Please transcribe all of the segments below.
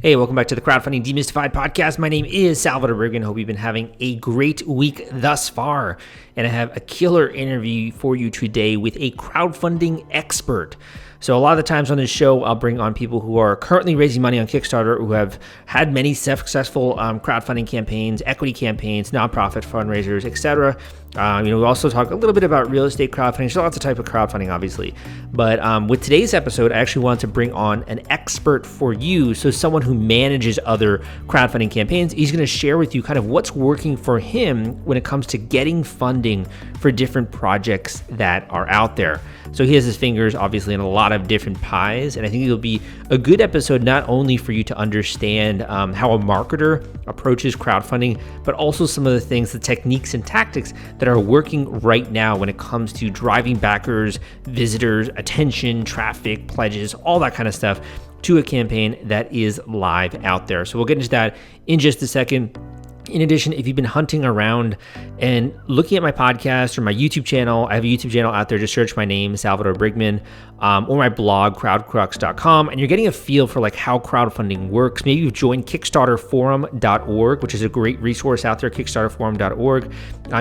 Hey, welcome back to the Crowdfunding Demystified podcast. My name is Salvador Briggman. Hope you've been having a great week thus far. And I have a killer interview for you today with a crowdfunding expert. So a lot of the times on this show, I'll bring on people who are currently raising money on Kickstarter, who have had many successful crowdfunding campaigns, equity campaigns, nonprofit fundraisers, etc. We also talk a little bit about real estate crowdfunding. There's lots of type of crowdfunding, obviously. But with today's episode, I actually want to bring on an expert for you. So someone who manages other crowdfunding campaigns. He's going to share with you kind of what's working for him when it comes to getting funding for different projects that are out there. So he has his fingers obviously in a lot of different pies, and I think it'll be a good episode not only for you to understand how a marketer approaches crowdfunding, but also some of the things, the techniques and tactics that are working right now when it comes to driving backers, visitors, attention, traffic, pledges, all that kind of stuff to a campaign that is live out there. So we'll get into that in just a second. In addition, if you've been hunting around and looking at my podcast or my YouTube channel, I have a YouTube channel out there. Just search my name, Salvador Briggman, or my blog, crowdcrux.com, and you're getting a feel for like how crowdfunding works. Maybe you've joined kickstarterforum.org, which is a great resource out there, kickstarterforum.org.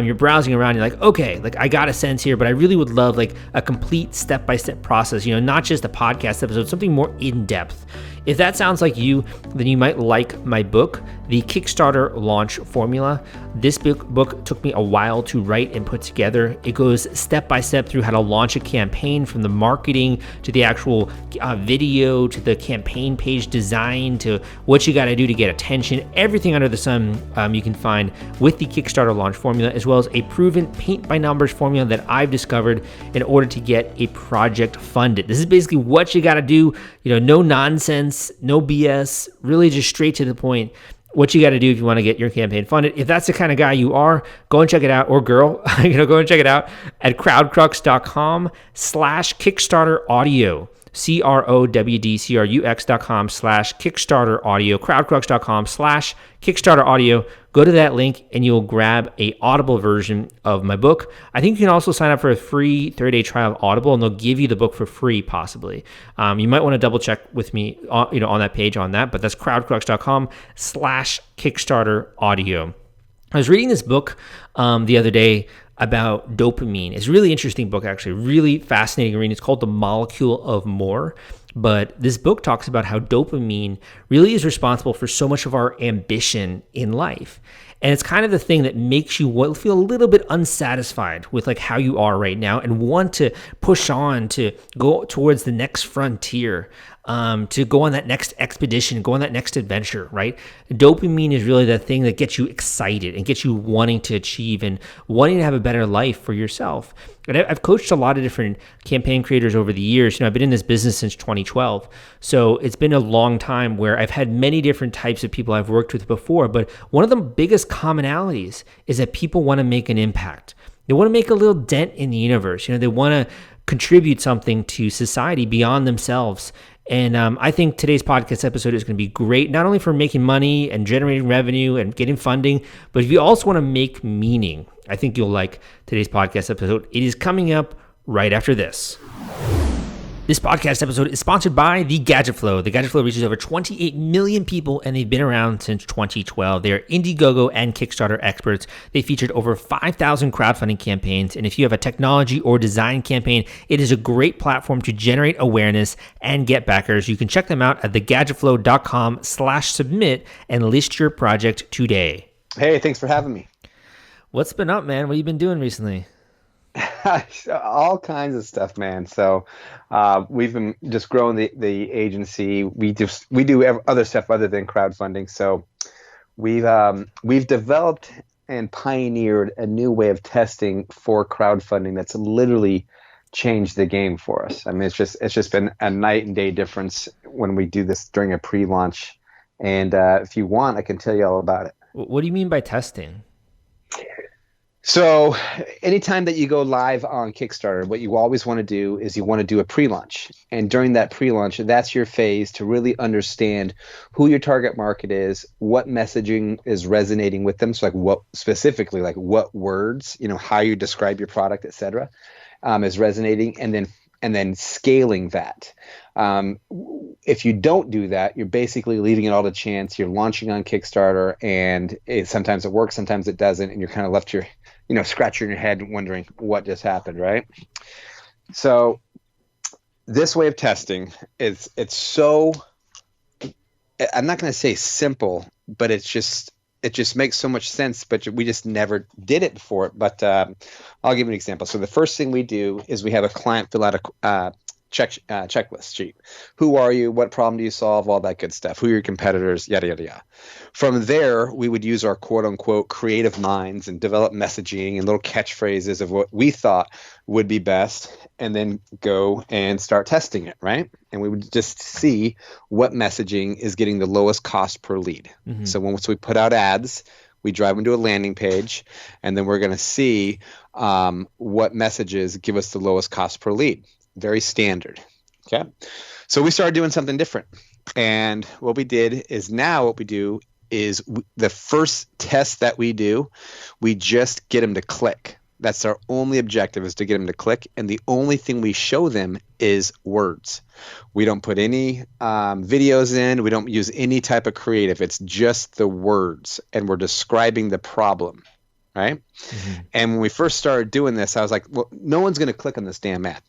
You're browsing around, you're like, okay, like I got a sense here, but I really would love like a complete step-by-step process, not just a podcast episode, something more in-depth. If that sounds like you, then you might like my book, The Kickstarter Launch Formula. This book took me a while to write and put together. It goes step by step through how to launch a campaign, from the marketing to the actual video to the campaign page design to what you got to do to get attention. Everything under the sun you can find with the Kickstarter Launch Formula, as well as a proven paint by numbers formula that I've discovered in order to get a project funded. This is basically what you got to do. No nonsense, no BS, really just straight to the point. What you got to do if you want to get your campaign funded. If that's the kind of guy you are, go and check it out, or girl, go and check it out at crowdcrux.com/Kickstarter audio. crowdcrux.com/Kickstarter audio, crowdcrux.com/Kickstarter audio. Go to that link and you'll grab a Audible version of my book. I think you can also sign up for a free 30-day trial of Audible, and they'll give you the book for free, possibly. You might want to double check with me, on that page on that, but that's crowdcrux.com/Kickstarter audio. I was reading this book the other day about dopamine. It's a really interesting book, actually, really fascinating reading. It's called The Molecule of More. But this book talks about how dopamine really is responsible for so much of our ambition in life. And it's kind of the thing that makes you feel a little bit unsatisfied with like how you are right now and want to push on to go towards the next frontier, to go on that next expedition, go on that next adventure, right? Dopamine is really the thing that gets you excited and gets you wanting to achieve and wanting to have a better life for yourself. And I've coached a lot of different campaign creators over the years. I've been in this business since 2012. So it's been a long time where I've had many different types of people I've worked with before. But one of the biggest commonalities is that people want to make an impact. They want to make a little dent in the universe. They want to contribute something to society beyond themselves. And I think today's podcast episode is going to be great, not only for making money and generating revenue and getting funding, but if you also want to make meaning, I think you'll like today's podcast episode. It is coming up right after this. This podcast episode is sponsored by The Gadget Flow. The Gadget Flow reaches over 28 million people, and they've been around since 2012. They are Indiegogo and Kickstarter experts. They featured over 5,000 crowdfunding campaigns, and if you have a technology or design campaign, it is a great platform to generate awareness and get backers. You can check them out at thegadgetflow.com/submit and list your project today. Hey, thanks for having me. What's been up, man? What have you been doing recently? All kinds of stuff, man. So we've been just growing the agency. We do other stuff other than crowdfunding. So we've developed and pioneered a new way of testing for crowdfunding that's literally changed the game for us. I mean, it's just been a night and day difference when we do this during a pre-launch. And if you want, I can tell you all about it. What do you mean by testing? So anytime that you go live on Kickstarter, what you always want to do is you want to do a pre-launch. And during that pre-launch, that's your phase to really understand who your target market is, what messaging is resonating with them. So like what specifically, like what words, how you describe your product, et cetera, is resonating. And and then scaling that. If you don't do that, you're basically leaving it all to chance. You're launching on Kickstarter, and sometimes it works, sometimes it doesn't, and you're kind of left scratching your head wondering what just happened, right? So this way of testing it's so, I'm not going to say simple, but it just makes so much sense, but we just never did it before. But I'll give you an example. So the first thing we do is we have a client fill out a checklist sheet. Who are you? What problem do you solve? All that good stuff. Who are your competitors? Yada, yada, yada. From there, we would use our quote unquote creative minds and develop messaging and little catchphrases of what we thought would be best, and then go and start testing it, right? And we would just see what messaging is getting the lowest cost per lead. Mm-hmm. So once we put out ads, we drive them to a landing page, and then we're going to see what messages give us the lowest cost per lead. Very standard. Okay. So we started doing something different. And what we did is now what we do is the first test that we do, we just get them to click. That's our only objective, is to get them to click. And the only thing we show them is words. We don't put any videos in. We don't use any type of creative. It's just the words. And we're describing the problem. Right. Mm-hmm. And when we first started doing this, I was like, well, no one's going to click on this damn ad.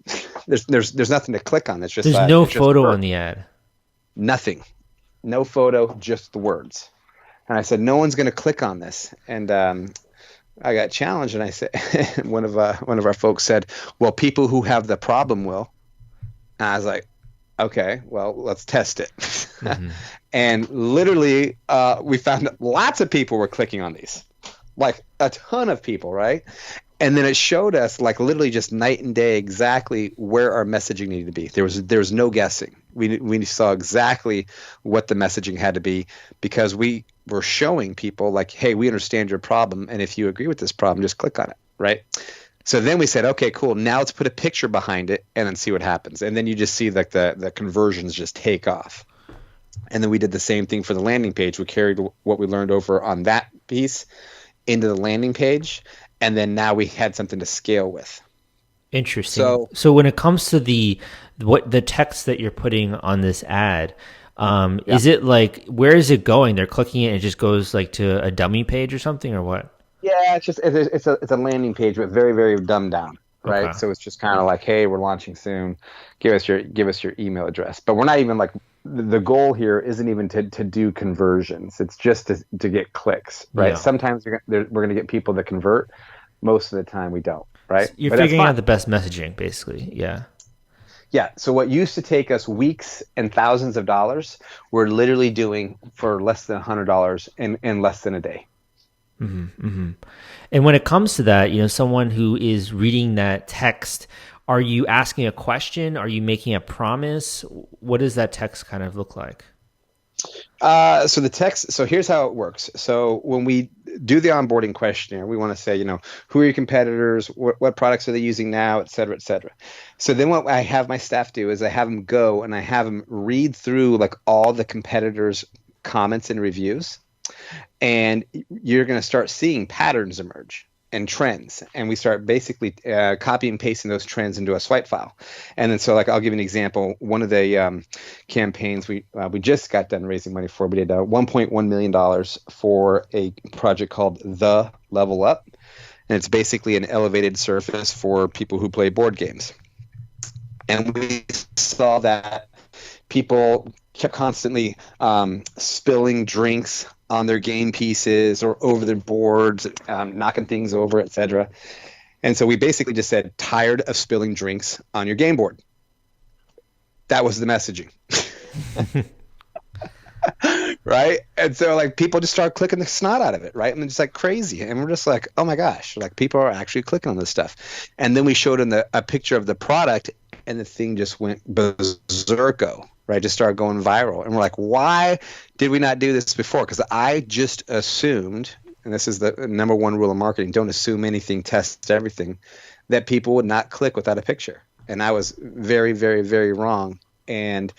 There's nothing to click on. It's just there's no photo on the ad. Nothing. No photo, just the words. And I said, no one's going to click on this. And I got challenged, and I said, one of our folks said, well, people who have the problem will. And I was like, okay, well, let's test it. Mm-hmm. And literally, we found that lots of people were clicking on these. Like a ton of people, right? And then it showed us, like, literally just night and day exactly where our messaging needed to be. There was no guessing. We saw exactly what the messaging had to be, because we were showing people, like, hey, we understand your problem, and if you agree with this problem, just click on it, right? So then we said, okay, cool. Now let's put a picture behind it and then see what happens. And then you just see, like, the conversions just take off. And then we did the same thing for the landing page. We carried what we learned over on that piece into the landing page, and then now we had something to scale with. Interesting. So when it comes to the text that you're putting on this ad, is it like, where is it going? They're clicking it and it just goes like to a dummy page or something, or what? Yeah, it's a landing page, but very, very dumbed down, right? Okay. So it's just kind of like, hey, we're launching soon. Give us your email address. But we're not even like, the goal here isn't even to do conversions. It's just to get clicks, right? Yeah. Sometimes we're going to get people that convert. Most of the time we don't, right? So you're figuring out the best messaging, basically. Yeah. Yeah. So what used to take us weeks and thousands of dollars, we're literally doing for less than $100 in less than a day. Mm-hmm, mm-hmm. And when it comes to that, someone who is reading that text, are you asking a question? Are you making a promise? What does that text kind of look like? So the text. So here's how it works. So when we do the onboarding questionnaire, we want to say, who are your competitors? What products are they using now, et cetera, et cetera. So then what I have my staff do is I have them go and I have them read through, like, all the competitors' comments and reviews, and you're going to start seeing patterns emerge and trends, and we start basically copy and pasting those trends into a swipe file. And then, so, like, I'll give you an example. One of the campaigns we just got done raising money for, we did $1.1 million for a project called The Level Up, and it's basically an elevated surface for people who play board games. And we saw that people kept constantly spilling drinks on their game pieces or over their boards, knocking things over, etc. And so we basically just said, tired of spilling drinks on your game board. That was the messaging. Right? And so, like, people just start clicking the snot out of it, right? And it's like crazy. And we're just like, oh my gosh, like, people are actually clicking on this stuff. And then we showed them a picture of the product, and the thing just went berserko. Right, just started going viral. And we're like, why did we not do this before? Because I just assumed, and this is the number one rule of marketing, don't assume anything, test everything, that people would not click without a picture. And I was very, very, very wrong. And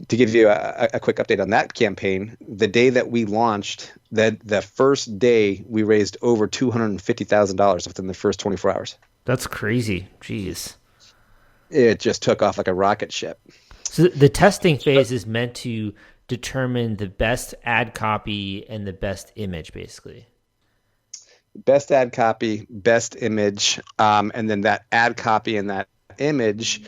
to give you a quick update on that campaign, the day that we launched, the first day we raised over $250,000 within the first 24 hours. That's crazy. Jeez. it just took off like a rocket ship. So the testing phase is meant to determine the best ad copy and the best image, basically. Best ad copy, best image, and then that ad copy and that image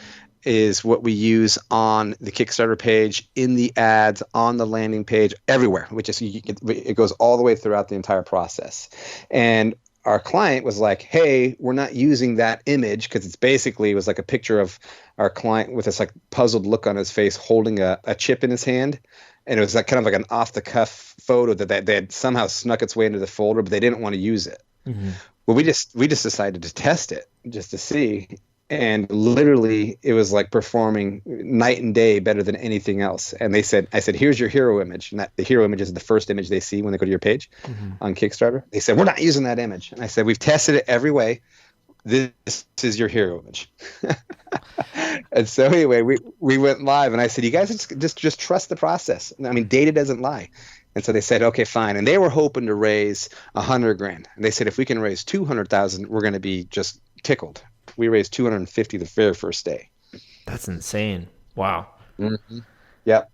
is what we use on the Kickstarter page, in the ads, on the landing page, everywhere. It goes all the way throughout the entire process. And our client was like, hey, we're not using that image, because it was like a picture of our client with this like puzzled look on his face holding a chip in his hand. And it was like kind of like an off the cuff photo that they had somehow snuck its way into the folder, but they didn't want to use it. Mm-hmm. Well, we just decided to test it just to see. And literally it was like performing night and day better than anything else. And I said, here's your hero image. And the hero image is the first image they see when they go to your page on Kickstarter. They said, we're not using that image. And I said, we've tested it every way. This is your hero image. And so anyway, we went live, and I said, you guys just trust the process. I mean, data doesn't lie. And so they said, okay, fine. And they were hoping to raise $100,000. And they said, if we can raise 200,000, we're going to be just tickled. We raised 250 the very first day. That's insane. Wow. Mm-hmm. Yep.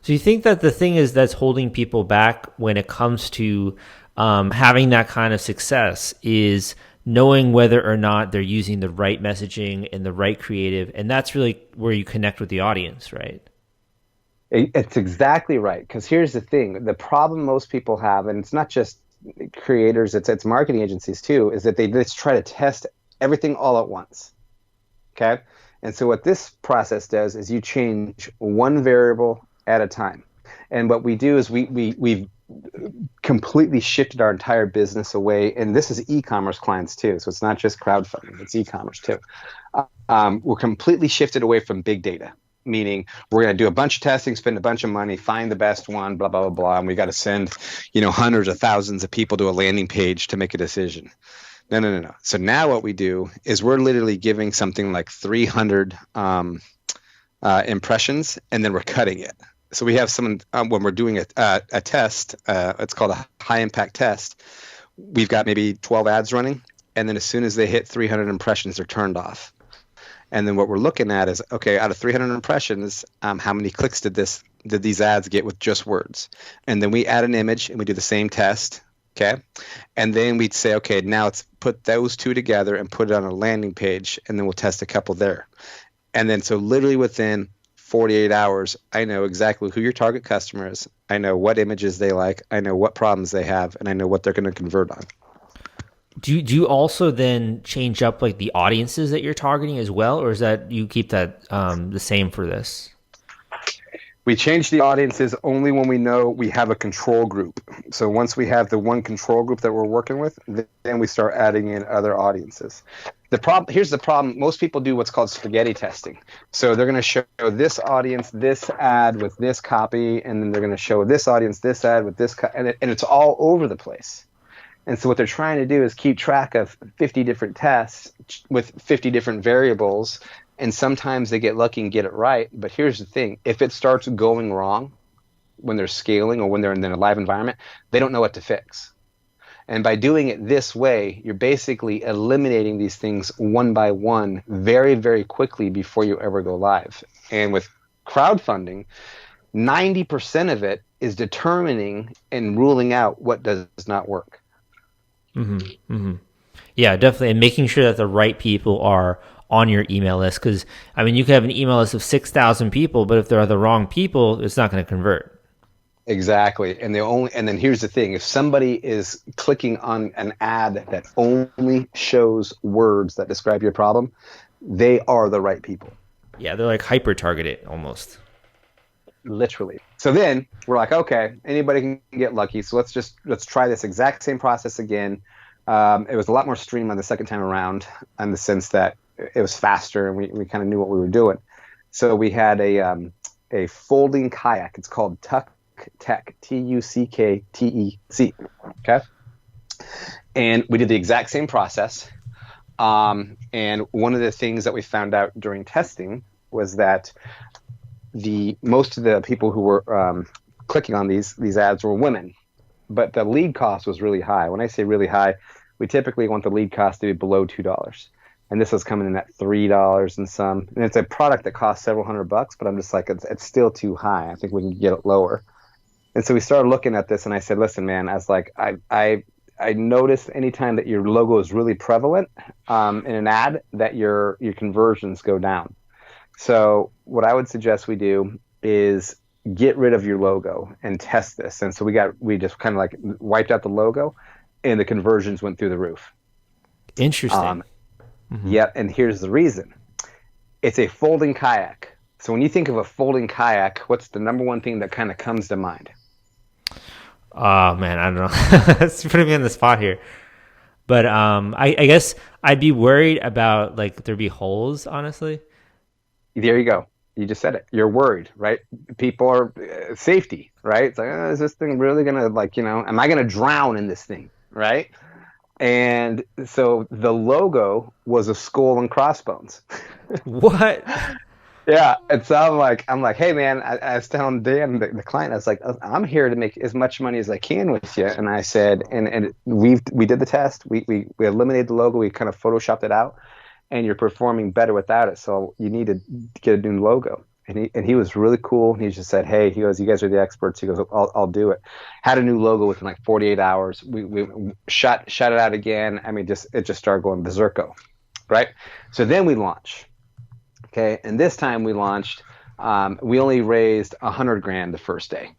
So you think that the thing is that's holding people back when it comes to having that kind of success is knowing whether or not they're using the right messaging and the right creative, and that's really where you connect with the audience, right? It's exactly right. Because here's the thing: the problem most people have, and it's not just creators, it's marketing agencies too, is that they just try to test everything all at once. Okay, and so what this process does is you change one variable at a time. And what we do is we've completely shifted our entire business away, and this is e-commerce clients too, so it's not just crowdfunding, it's e-commerce too. We're completely shifted away from big data, meaning we're going to do a bunch of testing, spend a bunch of money, find the best one, blah blah blah blah, and we got to send hundreds of thousands of people to a landing page to make a decision. No. So now what we do is we're literally giving something like 300 impressions, and then we're cutting it. So we have someone, when we're doing a test, it's called a high impact test. We've got maybe 12 ads running, and then as soon as they hit 300 impressions, they're turned off. And then what we're looking at is, okay, out of 300 impressions, how many clicks did these ads get with just words? And then we add an image and we do the same test. Okay. And then we'd say, okay, now let's put those two together and put it on a landing page, and then we'll test a couple there. And then so literally within 48 hours, I know exactly who your target customer is. I know what images they like. I know what problems they have, and I know what they're going to convert on. Do you also then change up like the audiences that you're targeting as well, or is that you keep that the same for this? We change the audiences only when we know we have a control group. So once we have the one control group that we're working with, then we start adding in other audiences. Here's the problem. Most people do what's called spaghetti testing. So they're going to show this audience this ad with this copy, and then they're going to show this audience this ad with this and it's all over the place. And so what they're trying to do is keep track of 50 different tests with 50 different variables. And sometimes they get lucky and get it right. But here's the thing. If it starts going wrong when they're scaling or when they're in a live environment, they don't know what to fix. And by doing it this way, you're basically eliminating these things one by one very, very quickly before you ever go live. And with crowdfunding, 90% of it is determining and ruling out what does not work. Mm-hmm. Mm-hmm. Yeah, definitely. And making sure that the right people are on your email list, because I mean, you could have an email list of 6,000 people, but if they're the wrong people, it's not going to convert. Exactly. And then here's the thing: if somebody is clicking on an ad that only shows words that describe your problem, they are the right people. Yeah, they're like hyper targeted almost. Literally. So then we're like, okay, anybody can get lucky, so let's try this exact same process again. It was a lot more streamlined the second time around, in the sense that it was faster and we kind of knew what we were doing. So we had a folding kayak. It's called Tuck Tech, Tucktec. Okay. And we did the exact same process. And one of the things that we found out during testing was that most of the people who were clicking on these ads were women, but the lead cost was really high. When I say really high, we typically want the lead cost to be below $2. and this was coming in at $3 and some. And it's a product that costs several $100, but I'm just like, it's still too high. I think we can get it lower. And so we started looking at this, and I said, listen, man, I was like, I noticed anytime that your logo is really prevalent in an ad, that your conversions go down. So what I would suggest we do is get rid of your logo and test this. And so we just kind of like wiped out the logo, and the conversions went through the roof. Interesting. Yeah, and here's the reason. It's a folding kayak. So when you think of a folding kayak, what's the number one thing that kind of comes to mind? Oh man, I don't know. It's putting me on the spot here. But I guess I'd be worried about like there'd be holes, honestly. There you go. You just said it. You're worried, right? People are safety, right? It's like, is this thing really gonna am I gonna drown in this thing, right? And so the logo was a skull and crossbones. What? Yeah, and so I'm like, hey man, I was telling Dan, the client, I was like, I'm here to make as much money as I can with you. And I said, and we did the test, we eliminated the logo, we kind of photoshopped it out, and you're performing better without it. So you need to get a new logo. And he was really cool. He just said, hey, he goes, you guys are the experts. He goes, I'll do it. Had a new logo within like 48 hours. We shot it out again. I mean, it just started going berserko, right? So then we launch. Okay, and this time we launched. We only raised $100,000 the first day,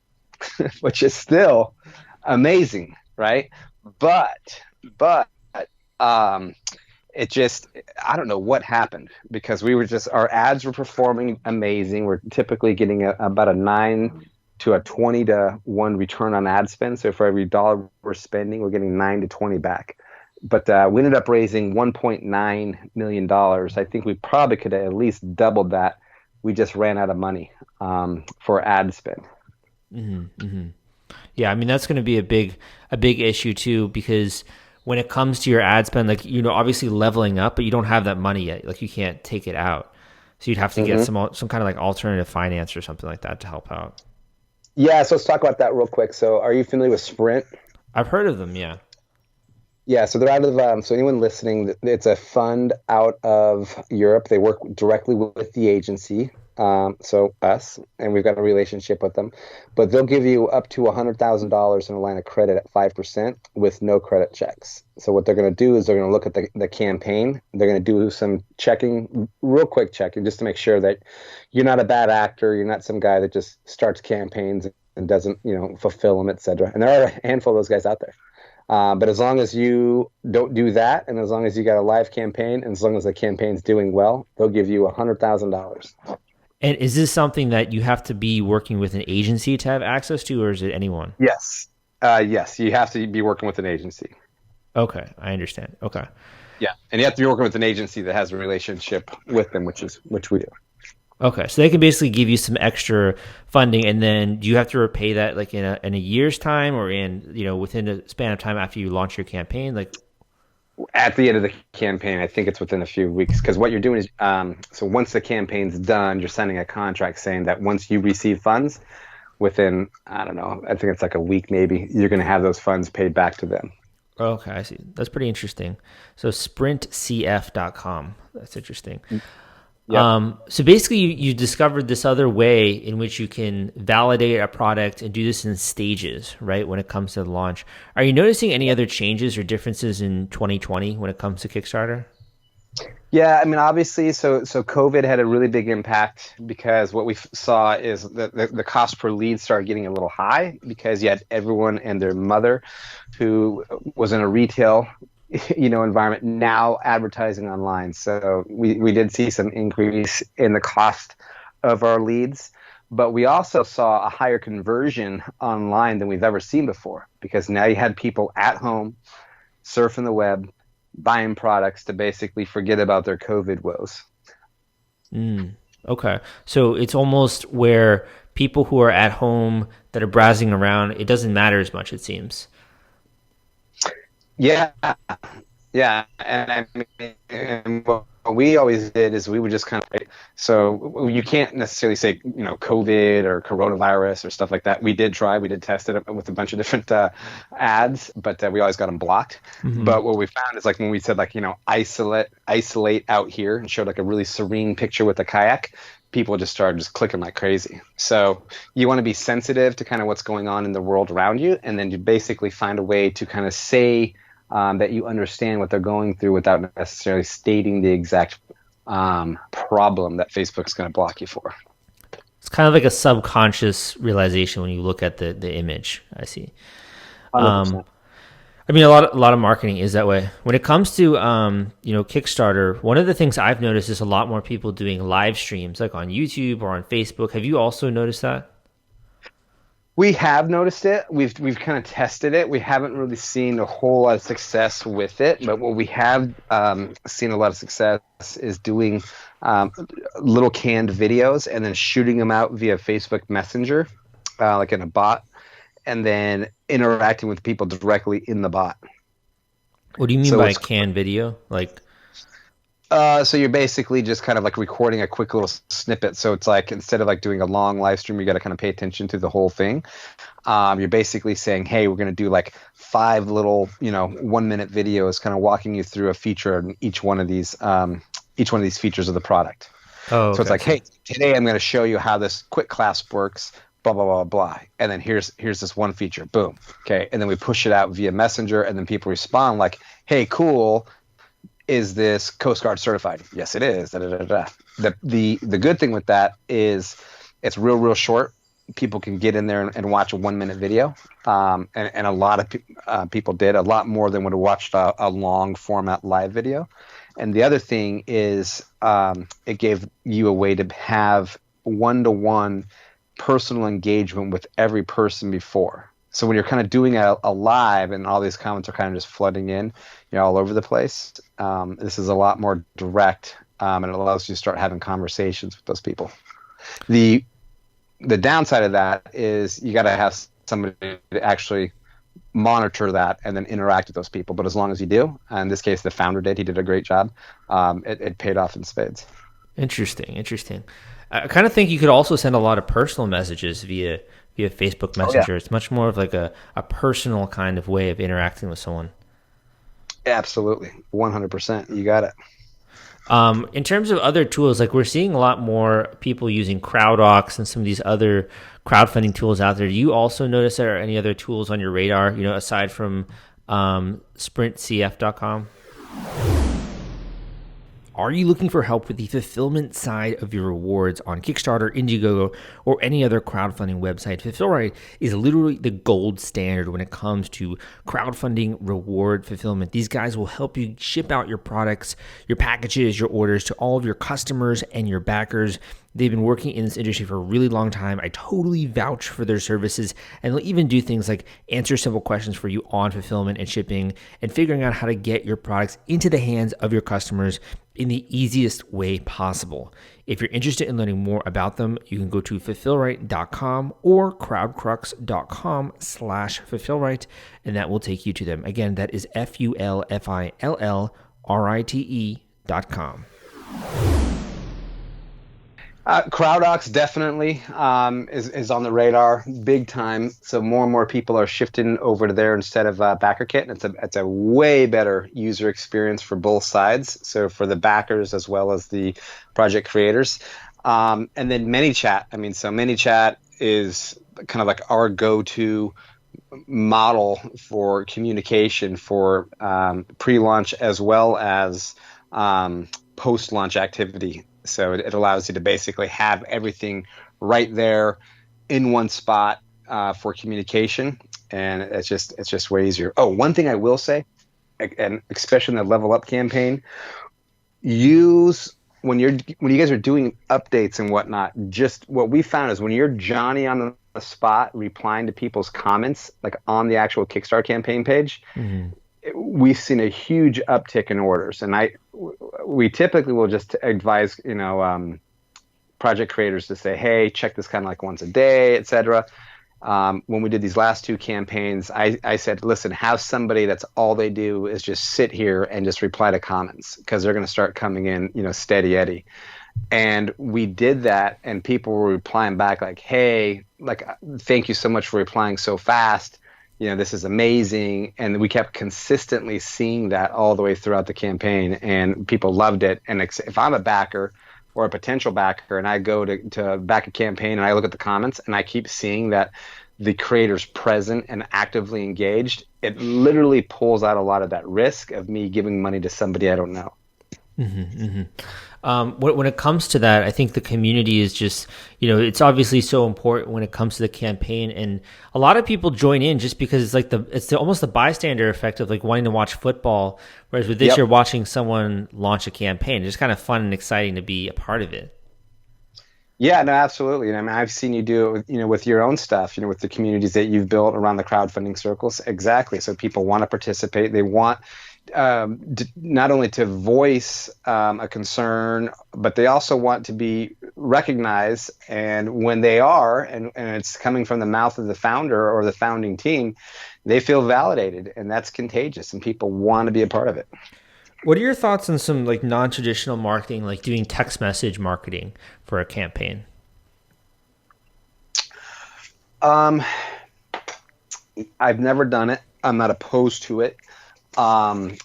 which is still amazing, right? But it just, I don't know what happened, because our ads were performing amazing. We're typically getting about a 9 to a 20 to 1 return on ad spend. So for every dollar we're spending, we're getting 9 to 20 back. But we ended up raising $1.9 million. I think we probably could have at least doubled that. We just ran out of money for ad spend. Mm-hmm, mm-hmm. Yeah, I mean, that's going to be a big issue too, because when it comes to your ad spend, like, obviously leveling up, but you don't have that money yet. Like, you can't take it out. So you'd have to get some kind of like alternative finance or something like that to help out. Yeah, so let's talk about that real quick. So are you familiar with Sprint? I've heard of them, yeah. Yeah, so they're out of so anyone listening, it's a fund out of Europe. They work directly with the agency, so us, and we've got a relationship with them. But they'll give you up to $100,000 in a line of credit at 5% with no credit checks. So what they're going to do is they're going to look at the campaign. They're going to do some checking, real quick checking, just to make sure that you're not a bad actor. You're not some guy that just starts campaigns and doesn't, fulfill them, et cetera. And there are a handful of those guys out there. But as long as you don't do that, and as long as you got a live campaign, and as long as the campaign's doing well, they'll give you $100,000. And is this something that you have to be working with an agency to have access to, or is it anyone? Yes. Yes, you have to be working with an agency. Okay, I understand. Okay. Yeah, and you have to be working with an agency that has a relationship with them, which we do. Okay, so they can basically give you some extra funding, and then do you have to repay that like in a year's time, or in within a span of time after you launch your campaign? Like at the end of the campaign, I think it's within a few weeks, because what you're doing is so once the campaign's done, you're signing a contract saying that once you receive funds, within I think it's like a week maybe, you're going to have those funds paid back to them. Okay, I see. That's pretty interesting. So sprintcf.com. That's interesting. Yep. So basically you discovered this other way in which you can validate a product and do this in stages, right? When it comes to the launch. Are you noticing any other changes or differences in 2020 when it comes to Kickstarter? Yeah, I mean, obviously, so COVID had a really big impact, because what we saw is the cost per lead started getting a little high, because you had everyone and their mother who was in a retail environment now advertising online. So we did see some increase in the cost of our leads, but we also saw a higher conversion online than we've ever seen before, because now you had people at home surfing the web, buying products to basically forget about their COVID woes. Okay. So it's almost where people who are at home that are browsing around, it doesn't matter as much, it seems. Yeah. And I mean, what we always did is we would just kind of, so you can't necessarily say, COVID or coronavirus or stuff like that. We did test it with a bunch of different ads, but we always got them blocked. Mm-hmm. But what we found is like when we said like, isolate out here and showed like a really serene picture with a kayak, people just started just clicking like crazy. So you want to be sensitive to kind of what's going on in the world around you. And then you basically find a way to kind of say that you understand what they're going through without necessarily stating the exact problem that Facebook's going to block you for. It's kind of like a subconscious realization when you look at the image. I see. I mean, a lot of marketing is that way. When it comes to Kickstarter, one of the things I've noticed is a lot more people doing live streams, like on YouTube or on Facebook. Have you also noticed that? We have noticed it. We've kind of tested it. We haven't really seen a whole lot of success with it, but what we have seen a lot of success is doing little canned videos and then shooting them out via Facebook Messenger, like in a bot, and then interacting with people directly in the bot. What do you mean by canned video? Like, so you're basically just kind of like recording a quick little snippet. So it's like instead of like doing a long live stream, you got to kind of pay attention to the whole thing. You're basically saying, hey, we're going to do like 5 little, 1-minute videos, kind of walking you through a feature in each one of these features of the product. Oh, okay. So it's like, hey, today I'm going to show you how this quick clasp works. Blah, blah, blah, blah. And then here's this one feature. Boom. Okay. And then we push it out via Messenger, and then people respond like, hey, cool. Is this Coast Guard certified? Yes, it is. Da, da, da, da. The good thing with that is it's real short. People can get in there and watch a 1-minute video. And a lot of people did, a lot more than would have watched a long format live video. And the other thing is it gave you a way to have one-to-one personal engagement with every person before. So when you're kind of doing a live and all these comments are kind of just flooding in, you're all over the place. This is a lot more direct, and it allows you to start having conversations with those people. The downside of that is you got to have somebody to actually monitor that and then interact with those people. But as long as you do, in this case, the founder did. He did a great job. It paid off in spades. Interesting. I kind of think you could also send a lot of personal messages via Facebook Messenger. It's much more of like a personal kind of way of interacting with someone. Absolutely. 100%. You got it. In terms of other tools, like we're seeing a lot more people using CrowdOx and some of these other crowdfunding tools out there. Do you also notice there are any other tools on your radar, aside from sprintcf.com? Are you looking for help with the fulfillment side of your rewards on Kickstarter, Indiegogo, or any other crowdfunding website? Fulfillrite is literally the gold standard when it comes to crowdfunding reward fulfillment. These guys will help you ship out your products, your packages, your orders to all of your customers and your backers. They've been working in this industry for a really long time. I totally vouch for their services, and they'll even do things like answer simple questions for you on fulfillment and shipping and figuring out how to get your products into the hands of your customers in the easiest way possible. If you're interested in learning more about them, you can go to fulfillrite.com or crowdcrux.com/fulfillrite, and that will take you to them. Again, that is FULFILLRITE.com. CrowdOx definitely is on the radar big time. So more and more people are shifting over to there instead of BackerKit. And it's a way better user experience for both sides. So for the backers as well as the project creators. And then ManyChat. So ManyChat is kind of like our go-to model for communication for pre-launch as well as post-launch activity. So it allows you to basically have everything right there in one spot for communication, and it's just way easier. Oh, one thing I will say, and especially in the Level Up campaign, use when you guys are doing updates and whatnot. Just what we found is when you're Johnny on the spot replying to people's comments, like on the actual Kickstarter campaign page. Mm-hmm. We've seen a huge uptick in orders, and we typically will just advise project creators to say, hey, check this kind of like once a day, etc. when we did these last two campaigns, I said, listen, have somebody that's all they do is just sit here and just reply to comments, because they're going to start coming in, steady Eddie. And we did that, and people were replying back like, hey, like, thank you so much for replying so fast. This is amazing. And we kept consistently seeing that all the way throughout the campaign, and people loved it. And if I'm a backer or a potential backer, and I go to back a campaign and I look at the comments and I keep seeing that the creator's present and actively engaged, it literally pulls out a lot of that risk of me giving money to somebody I don't know. Mm-hmm, mm-hmm. When it comes to that, I think the community is just, it's obviously so important when it comes to the campaign, and a lot of people join in just because it's like almost the bystander effect of like wanting to watch football. Whereas with this, You're watching someone launch a campaign. It's just kind of fun and exciting to be a part of it. Yeah, no, absolutely. And I've seen you do it with, with your own stuff, with the communities that you've built around the crowdfunding circles. Exactly. So people want to participate. They want not only to voice a concern, but they also want to be recognized. And when they are, and it's coming from the mouth of the founder or the founding team, they feel validated, and that's contagious, and people want to be a part of it. What are your thoughts on some like non-traditional marketing, like doing text message marketing for a campaign? I've never done it. I'm not opposed to it. My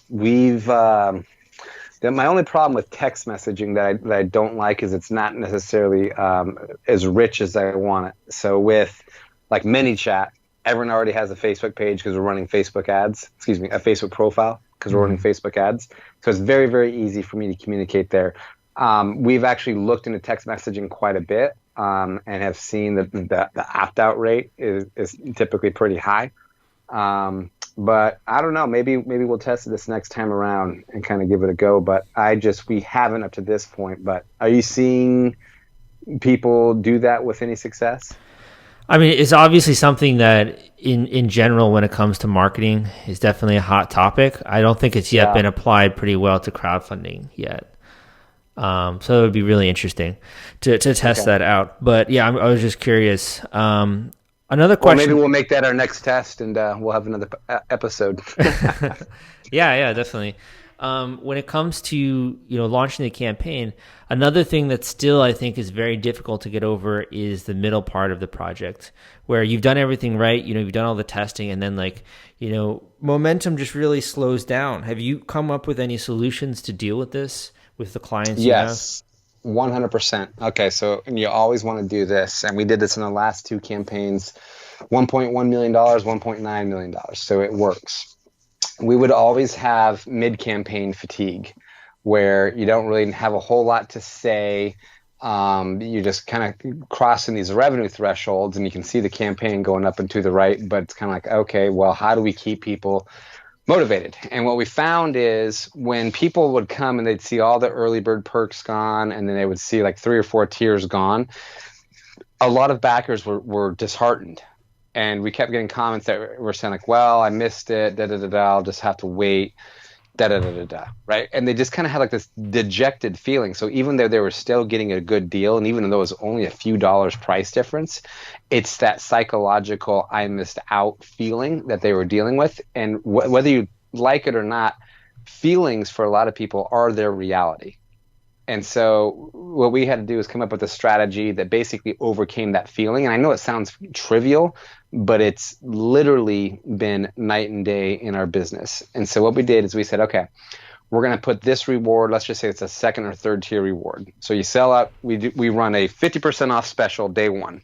only problem with text messaging that I don't like is it's not necessarily as rich as I want it. So with like ManyChat, everyone already has a Facebook page because we're running Facebook ads. A Facebook profile because we're running Facebook ads. So it's very, very easy for me to communicate there. We've actually looked into text messaging quite a bit and have seen that the opt-out rate is typically pretty high. But I don't know, maybe we'll test it this next time around and kind of give it a go. But we haven't up to this point. But are you seeing people do that with any success? I mean, it's obviously something that in general, when it comes to marketing, is definitely a hot topic. I don't think it's yet been applied pretty well to crowdfunding yet. So it would be really interesting to test that out. But yeah, I was just curious. Another question. Well, maybe we'll make that our next test, and we'll have another episode. Yeah, definitely. When it comes to launching the campaign, another thing that still I think is very difficult to get over is the middle part of the project, where you've done everything right, you've done all the testing, and then momentum just really slows down. Have you come up with any solutions to deal with this with the clients? Yes. 100%. Okay, so you always want to do this, and we did this in the last two campaigns, $1.1 million, $1.9 million, so it works. We would always have mid-campaign fatigue, where you don't really have a whole lot to say. You're just kind of crossing these revenue thresholds, and you can see the campaign going up and to the right, but it's kind of like, okay, well, how do we keep people motivated? And what we found is when people would come and they'd see all the early bird perks gone, and then they would see like 3 or 4 tiers gone, a lot of backers were disheartened. And we kept getting comments that were saying like, well, I missed it, I'll just have to wait, right? And they just kind of had like this dejected feeling. So even though they were still getting a good deal, and even though it was only a few dollars price difference, it's that psychological I missed out feeling that they were dealing with. And whether you like it or not, feelings for a lot of people are their reality. And so what we had to do is come up with a strategy that basically overcame that feeling. And I know it sounds trivial, but it's literally been night and day in our business. And so what we did is we said, okay, we're going to put this reward, let's just say it's a second or third tier reward. So you sell out, we run a 50% off special day one.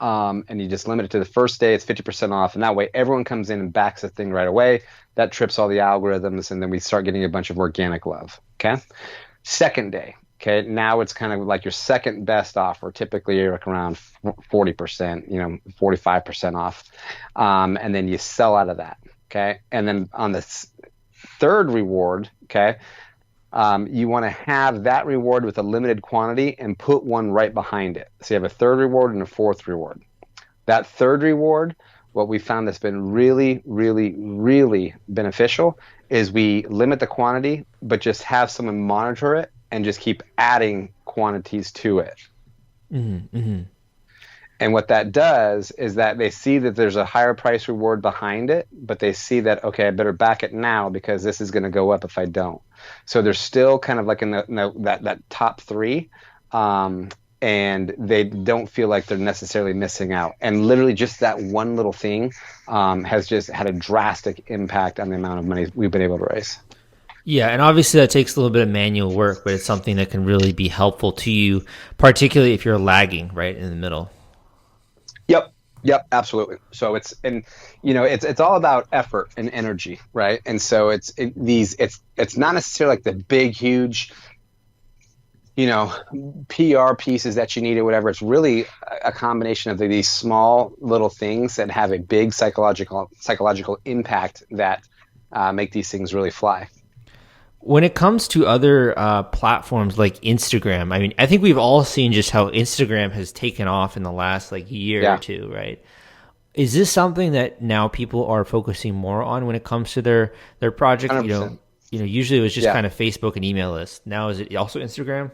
And you just limit it to the first day, it's 50% off. And that way everyone comes in and backs the thing right away. That trips all the algorithms, and then we start getting a bunch of organic love. Okay. Second day, okay, now it's kind of like your second best offer. Typically, you're like around 40%, 45% off, and then you sell out of that, okay. And then on the third reward, okay, you want to have that reward with a limited quantity and put one right behind it. So you have a third reward and a fourth reward. That third reward, what we found that's been really, really, really beneficial is we limit the quantity, but just have someone monitor it and just keep adding quantities to it. Mm-hmm, mm-hmm. And what that does is that they see that there's a higher price reward behind it, but they see that, okay, I better back it now because this is going to go up if I don't. So they're still kind of like in that top three, and they don't feel like they're necessarily missing out. And literally just that one little thing has just had a drastic impact on the amount of money we've been able to raise. Yeah, and obviously that takes a little bit of manual work, but it's something that can really be helpful to you, particularly if you're lagging right in the middle. Yep, absolutely. So it's all about effort and energy, right? And so it's not necessarily like the big, huge, PR pieces that you need or whatever. It's really a combination of these small little things that have a big psychological impact that make these things really fly. When it comes to other platforms like Instagram, I mean, I think we've all seen just how Instagram has taken off in the last year or two, right? Is this something that now people are focusing more on when it comes to their project? 100%. Usually it was just kind of Facebook and email list. Now is it also Instagram?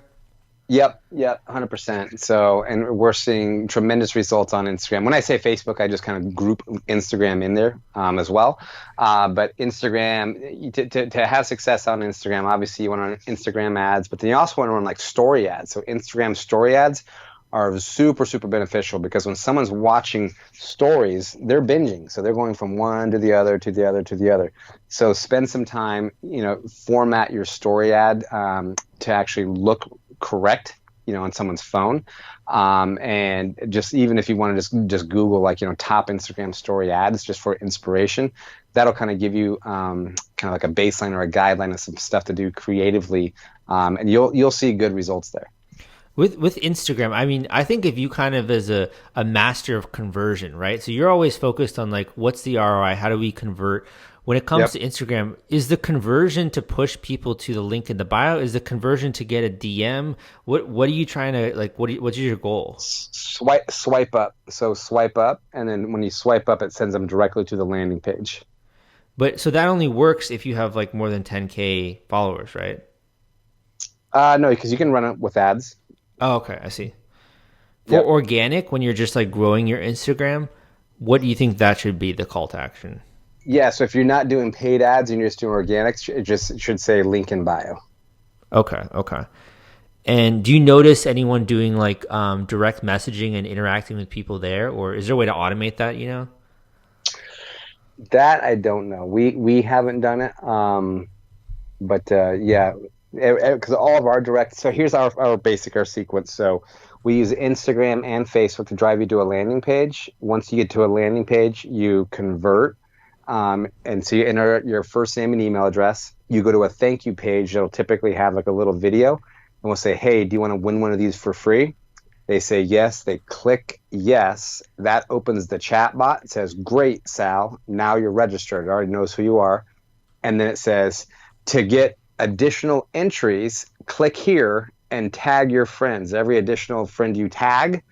Yep, 100%. So, and we're seeing tremendous results on Instagram. When I say Facebook, I just kind of group Instagram in there as well. But Instagram, to have success on Instagram, obviously you want to run Instagram ads, but then you also want to run story ads. So Instagram story ads are super, super beneficial because when someone's watching stories, they're binging. So they're going from one to the other, to the other, to the other. So spend some time, format your story ad to actually look correct, on someone's phone. And just even if you want to just Google top Instagram story ads just for inspiration, that'll kind of give you kind of like a baseline or a guideline of some stuff to do creatively. And you'll see good results there. With Instagram, I mean, I think if you kind of as a master of conversion, right? So you're always focused on what's the ROI? How do we convert? When it comes to Instagram, is the conversion to push people to the link in the bio? Is the conversion to get a DM? What are you trying to what's your goal? Swipe up. So swipe up, and then when you swipe up, it sends them directly to the landing page. But so that only works if you have more than 10K followers, right? No, because you can run it with ads. Oh, okay, I see. For organic, when you're just growing your Instagram, what do you think that should be the call to action? Yeah, so if you're not doing paid ads and you're just doing organics, it just should say link in bio. Okay. And do you notice anyone doing direct messaging and interacting with people there, or is there a way to automate that? That I don't know. We haven't done it, but because all of our direct. So here's our sequence. So we use Instagram and Facebook to drive you to a landing page. Once you get to a landing page, you convert. And so you enter your first name and email address. You go to a thank you page that'll typically have a little video, and we'll say, hey, do you want to win one of these for free? They say yes. They click yes. That opens the chat bot. It says, great, Sal. Now you're registered. It already knows who you are. And then it says, to get additional entries, click here and tag your friends. Every additional friend you tag,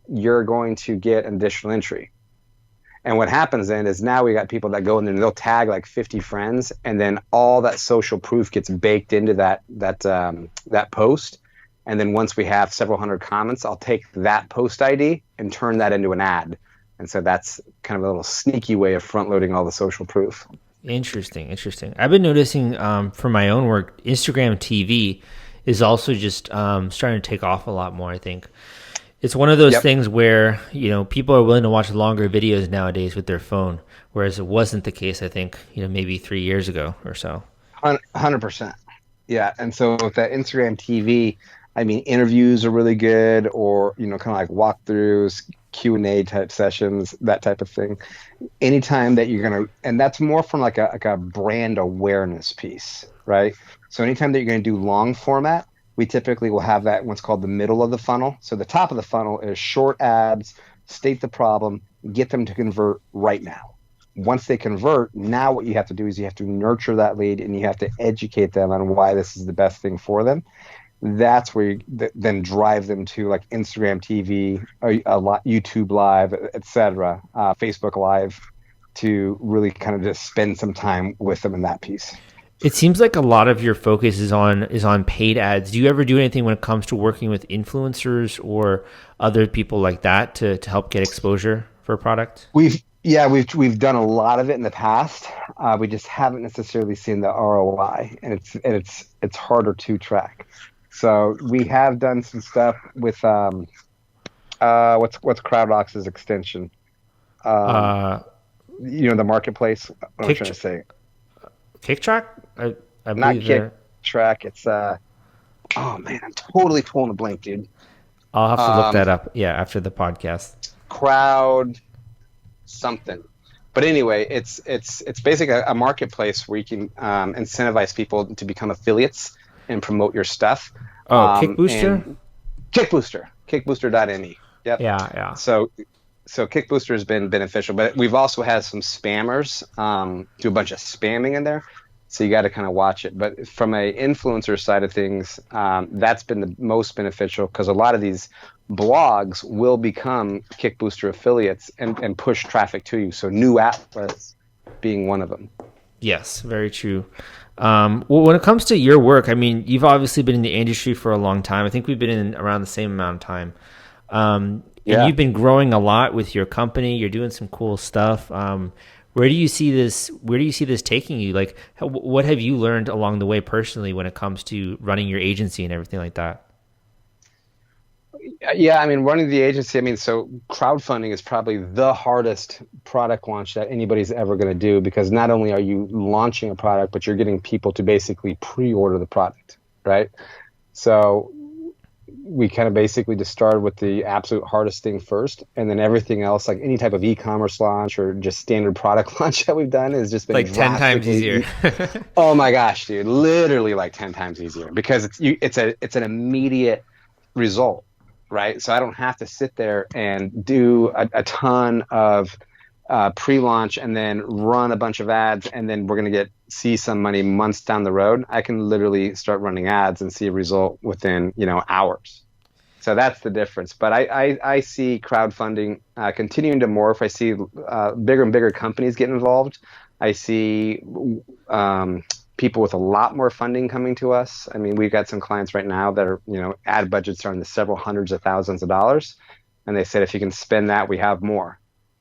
you're going to get an additional entry. And what happens then is now we got people that go in there and they'll tag 50 friends, and then all that social proof gets baked into that post. And then once we have several hundred comments, I'll take that post ID and turn that into an ad. And so that's kind of a little sneaky way of front loading all the social proof. Interesting. I've been noticing for my own work, Instagram TV is also just starting to take off a lot more, I think. It's one of those things where, people are willing to watch longer videos nowadays with their phone, whereas it wasn't the case, I think, maybe 3 years ago or so. 100%. Yeah. And so with that Instagram TV, I mean, interviews are really good, or, kind of walkthroughs, Q&A type sessions, that type of thing. Anytime that you're going to, and that's more from a brand awareness piece, right? So anytime that you're going to do long format, we typically will have that what's called the middle of the funnel. So the top of the funnel is short ads, state the problem, get them to convert right now. Once they convert, now what you have to do is you have to nurture that lead and you have to educate them on why this is the best thing for them. That's where you then drive them to Instagram TV, YouTube Live, etc., Facebook Live, to really kind of just spend some time with them in that piece. It seems like a lot of your focus is on paid ads. Do you ever do anything when it comes to working with influencers or other people like that to help get exposure for a product? We've done a lot of it in the past. We just haven't necessarily seen the ROI, and it's harder to track. So we have done some stuff with what's CrowdRox's extension? The marketplace. What am I trying to say? KickTrack? I Not believe they're... KickTrack. It's oh man, I'm totally pulling a blank, dude. I'll have to look that up. Yeah, after the podcast. Crowd something. But anyway, it's basically a marketplace where you can incentivize people to become affiliates and promote your stuff. Kickbooster? Kickbooster.me. Yep. Yeah. So Kickbooster has been beneficial, but we've also had some spammers do a bunch of spamming in there. So you got to kind of watch it. But from a influencer side of things, that's been the most beneficial because a lot of these blogs will become Kickbooster affiliates and push traffic to you. So new outlets being one of them. Yes, very true. Well, when it comes to your work, I mean, you've obviously been in the industry for a long time. I think we've been in around the same amount of time. And you've been growing a lot with your company. You're doing some cool stuff. Where do you see this taking you? Like, what have you learned along the way personally when it comes to running your agency and everything like that? Yeah, I mean, running the agency, so crowdfunding is probably the hardest product launch that anybody's ever going to do because not only are you launching a product, but you're getting people to basically pre-order the product, right? So we kind of basically just started with the absolute hardest thing first, and then everything else, like any type of e-commerce launch or just standard product launch that we've done, has just been like 10 times easier. Oh my gosh, dude, literally like 10 times easier because it's an immediate result, right? So I don't have to sit there and do a ton of pre-launch and then run a bunch of ads, and then we're going to see some money months down the road. I can literally start running ads and see a result within hours. So that's the difference. But I see crowdfunding continuing to morph. I see bigger and bigger companies get involved. I see people with a lot more funding coming to us. I mean, we've got some clients right now that are, ad budgets are in the several hundreds of thousands of dollars, and they said if you can spend that, we have more.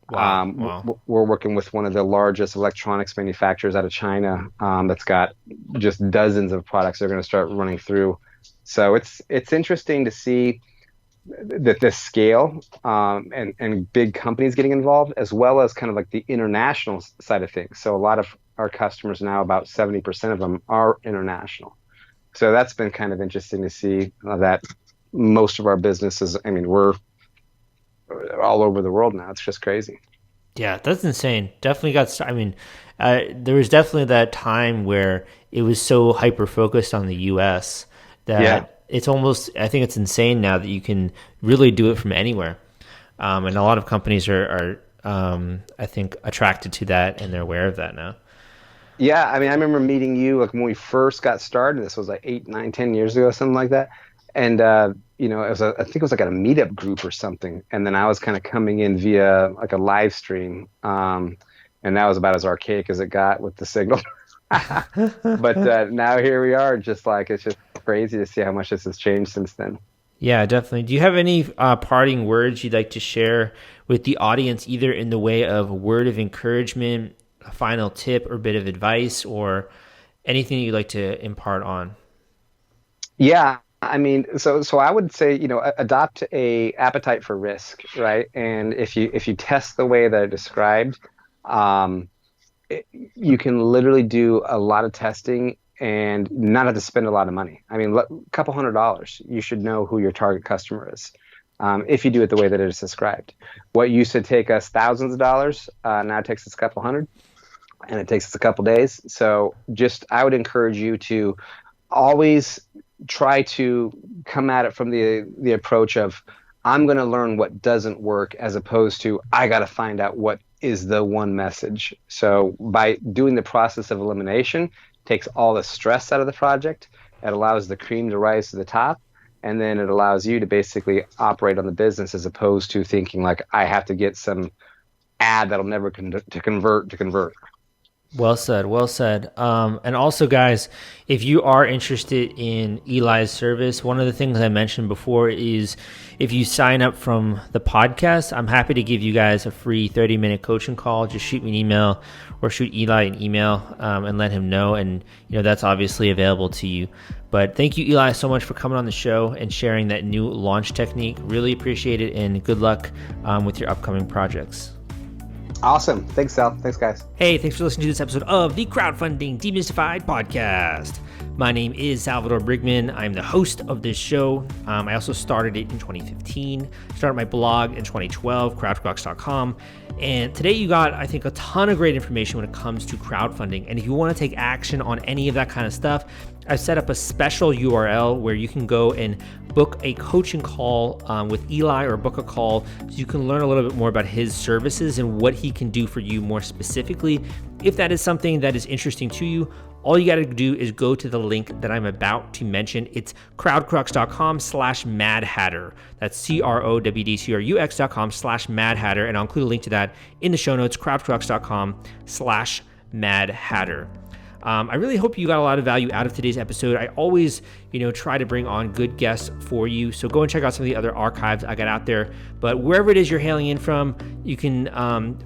Wow. We're working with one of the largest electronics manufacturers out of China that's got just dozens of products they're going to start running through. So it's interesting to see that this scale and big companies getting involved, as well as kind of like the international side of things. So a lot of our customers now, about 70% of them are international. So that's been kind of interesting to see that most of our businesses, we're all over the world now. It's just crazy. Yeah, that's insane. Definitely there was definitely that time where it was so hyper focused on the US that it's almost, I think it's insane now that you can really do it from anywhere. And a lot of companies are I think attracted to that, and they're aware of that now. Yeah, I remember meeting you like when we first got started. This was like 8, 9, 10 years ago, something like that. And I think it was like at a meetup group or something. And then I was kind of coming in via like a live stream. And that was about as archaic as it got with the signal. But now here we are, it's just crazy to see how much this has changed since then. Yeah, definitely. Do you have any parting words you'd like to share with the audience, either in the way of a word of encouragement, a final tip or bit of advice, or anything you'd like to impart on? Yeah. So I would say, adopt a appetite for risk, right? And if you test the way that I described, you can literally do a lot of testing and not have to spend a lot of money. A couple $100, you should know who your target customer is. If you do it the way that it is described. What used to take us thousands of dollars, now it takes us a couple hundred, and it takes us a couple days. So I would encourage you to always try to come at it from the approach of, I'm going to learn what doesn't work, as opposed to, I got to find out what is the one message. So by doing the process of elimination, takes all the stress out of the project. It allows the cream to rise to the top, and then it allows you to basically operate on the business, as opposed to thinking like, I have to get some ad that'll never convert. Well said. Well said. And also, guys, if you are interested in Eli's service, one of the things I mentioned before is if you sign up from the podcast, I'm happy to give you guys a free 30-minute coaching call. Just shoot me an email or shoot Eli an email and let him know. And, that's obviously available to you. But thank you, Eli, so much for coming on the show and sharing that new launch technique. Really appreciate it. And good luck with your upcoming projects. Awesome. Thanks, Sal. Thanks, guys. Hey, thanks for listening to this episode of the Crowdfunding Demystified podcast. My name is Salvador Briggman. I'm the host of this show. I also started it in 2015, started my blog in 2012, crowdfunding.com. And today you got, I think, a ton of great information when it comes to crowdfunding. And if you want to take action on any of that kind of stuff, I've set up a special URL where you can go and book a coaching call with Eli, or book a call so you can learn a little bit more about his services and what he can do for you more specifically. If that is something that is interesting to you, all you got to do is go to the link that I'm about to mention. It's crowdcrux.com/madhatter. That's crowdcrux.com/madhatter. And I'll include a link to that in the show notes, crowdcrux.com/madhatter. I really hope you got a lot of value out of today's episode. I always, try to bring on good guests for you. So go and check out some of the other archives I got out there. But wherever it is you're hailing in from, you can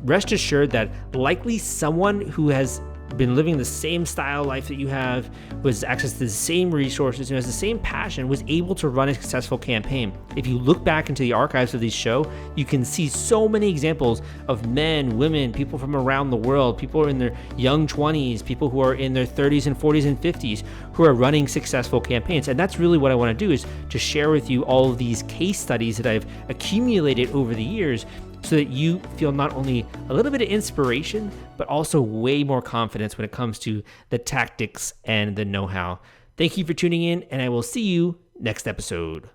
rest assured that likely someone who has been living the same style life that you have, was access to the same resources, and has the same passion, was able to run a successful campaign. If you look back into the archives of this show, you can see so many examples of men, women, people from around the world, people who are in their young 20s, people who are in their 30s and 40s and 50s, who are running successful campaigns. And that's really what I want to do, is to share with you all of these case studies that I've accumulated over the years, so that you feel not only a little bit of inspiration, but also way more confidence when it comes to the tactics and the know-how. Thank you for tuning in, and I will see you next episode.